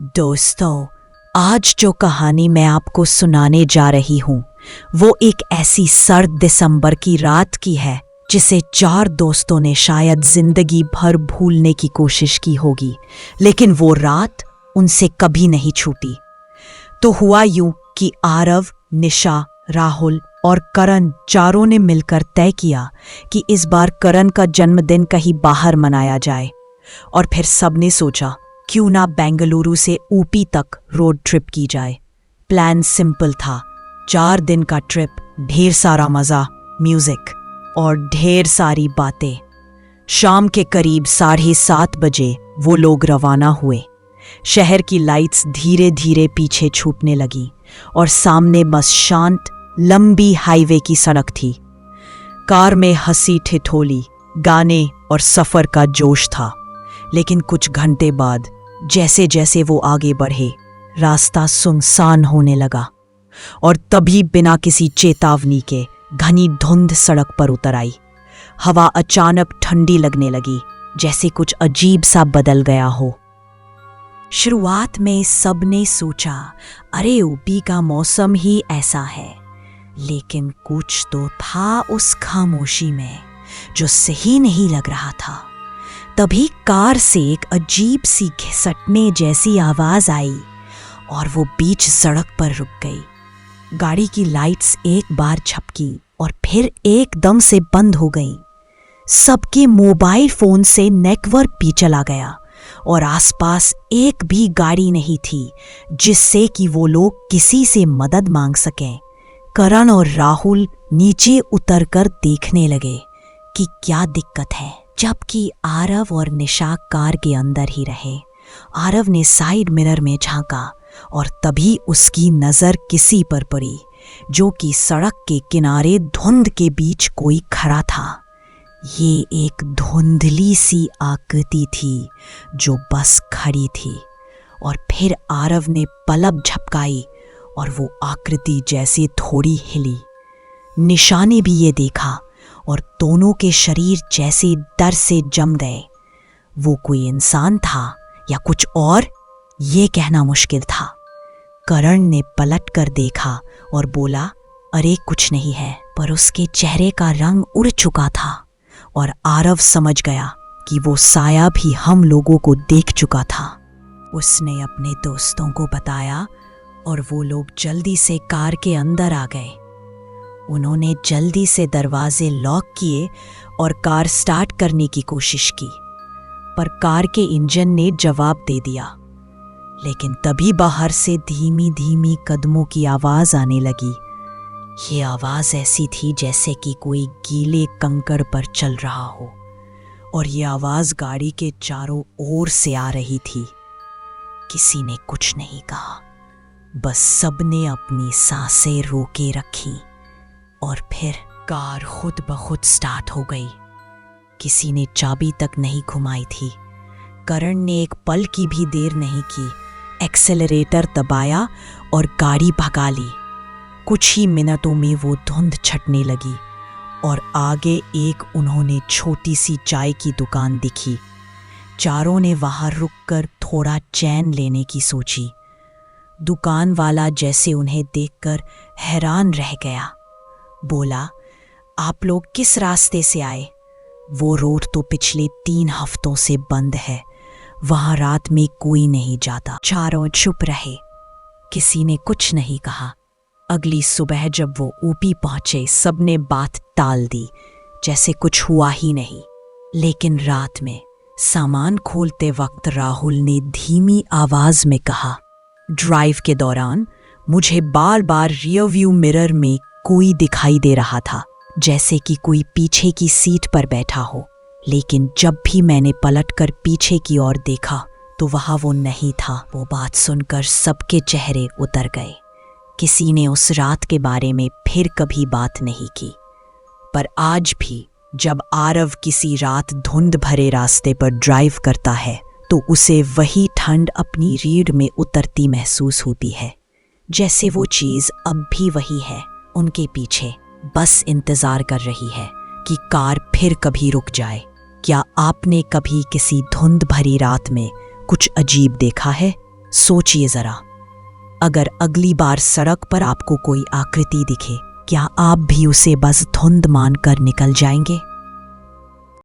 दोस्तों, आज जो कहानी मैं आपको सुनाने जा रही हूँ वो एक ऐसी सर्द दिसंबर की रात की है जिसे 4 दोस्तों ने शायद जिंदगी भर भूलने की कोशिश की होगी, लेकिन वो रात उनसे कभी नहीं छूटी। तो हुआ यूं कि आरव, निशा, राहुल और करण चारों ने मिलकर तय किया कि इस बार करण का जन्मदिन कहीं बाहर मनाया जाए। और फिर सबने सोचा क्यों ना बेंगलुरु से ऊपी तक रोड ट्रिप की जाए। प्लान सिंपल था, 4 दिन का ट्रिप, ढेर सारा मजा, म्यूजिक और ढेर सारी बातें। शाम के करीब 7:30 बजे वो लोग रवाना हुए। शहर की लाइट्स धीरे धीरे पीछे छूटने लगी और सामने बस शांत लंबी हाईवे की सड़क थी। कार में हंसी ठिठोली, गाने और सफर का जोश था। लेकिन कुछ घंटे बाद जैसे जैसे वो आगे बढ़े, रास्ता सुनसान होने लगा और तभी बिना किसी चेतावनी के घनी धुंध सड़क पर उतर आई। हवा अचानक ठंडी लगने लगी, जैसे कुछ अजीब सा बदल गया हो। शुरुआत में सबने सोचा अरे ऊपी का मौसम ही ऐसा है, लेकिन कुछ तो था उस खामोशी में जो सही नहीं लग रहा था। तभी कार से एक अजीब सी घिसटने जैसी आवाज आई और वो बीच सड़क पर रुक गई। गाड़ी की लाइट्स एक बार झपकी और फिर एकदम से बंद हो गईं। सबके मोबाइल फोन से नेटवर्क भी चला गया और आसपास एक भी गाड़ी नहीं थी जिससे कि वो लोग किसी से मदद मांग सकें। करण और राहुल नीचे उतरकर देखने लगे कि क्या दिक्कत है, जबकि आरव और निशा कार के अंदर ही रहे। आरव ने साइड मिरर में झांका और तभी उसकी नजर किसी पर पड़ी जो कि सड़क के किनारे धुंध के बीच कोई खड़ा था। ये एक धुंधली सी आकृति थी जो बस खड़ी थी और फिर आरव ने पलक झपकाई और वो आकृति जैसे थोड़ी हिली। निशा ने भी ये देखा और दोनों के शरीर जैसे डर से जम गए। वो कोई इंसान था या कुछ और, ये कहना मुश्किल था। करण ने पलट कर देखा और बोला अरे कुछ नहीं है, पर उसके चेहरे का रंग उड़ चुका था और आरव समझ गया कि वो साया भी हम लोगों को देख चुका था। उसने अपने दोस्तों को बताया और वो लोग जल्दी से कार के अंदर आ गए। उन्होंने जल्दी से दरवाजे लॉक किए और कार स्टार्ट करने की कोशिश की, पर कार के इंजन ने जवाब दे दिया। लेकिन तभी बाहर से धीमी धीमी कदमों की आवाज आने लगी। ये आवाज ऐसी थी जैसे कि कोई गीले कंकड़ पर चल रहा हो और ये आवाज गाड़ी के चारों ओर से आ रही थी। किसी ने कुछ नहीं कहा, बस सबने अपनी सांसें रोके रखी और फिर कार खुद ब खुद स्टार्ट हो गई। किसी ने चाबी तक नहीं घुमाई थी। करण ने एक पल की भी देर नहीं की, एक्सेलरेटर दबाया और गाड़ी भगा ली। कुछ ही मिनटों में वो धुंध छटने लगी और आगे एक उन्होंने छोटी सी चाय की दुकान दिखी। चारों ने वहां रुककर थोड़ा चैन लेने की सोची। दुकान वाला जैसे उन्हें देखकर हैरान रह गया। बोला आप लोग किस रास्ते से आए? वो रोड तो पिछले 3 हफ्तों से बंद है, वहां रात में कोई नहीं जाता। चारों चुप रहे, किसी ने कुछ नहीं कहा। अगली सुबह जब वो ऊपी पहुंचे, सबने बात टाल दी जैसे कुछ हुआ ही नहीं। लेकिन रात में सामान खोलते वक्त राहुल ने धीमी आवाज में कहा, ड्राइव के दौरान मुझे बार बार रियर व्यू मिरर में कोई दिखाई दे रहा था, जैसे कि कोई पीछे की सीट पर बैठा हो। लेकिन जब भी मैंने पलटकर पीछे की ओर देखा तो वहां वो नहीं था। वो बात सुनकर सबके चेहरे उतर गए। किसी ने उस रात के बारे में फिर कभी बात नहीं की। पर आज भी जब आरव किसी रात धुंध भरे रास्ते पर ड्राइव करता है तो उसे वही ठंड अपनी रीढ़ में उतरती महसूस होती है, जैसे वो चीज अब भी वही है, उनके पीछे, बस इंतजार कर रही है कि कार फिर कभी रुक जाए। क्या आपने कभी किसी धुंध भरी रात में कुछ अजीब देखा है? सोचिए जरा, अगर अगली बार सड़क पर आपको कोई आकृति दिखे, क्या आप भी उसे बस धुंध मानकर निकल जाएंगे?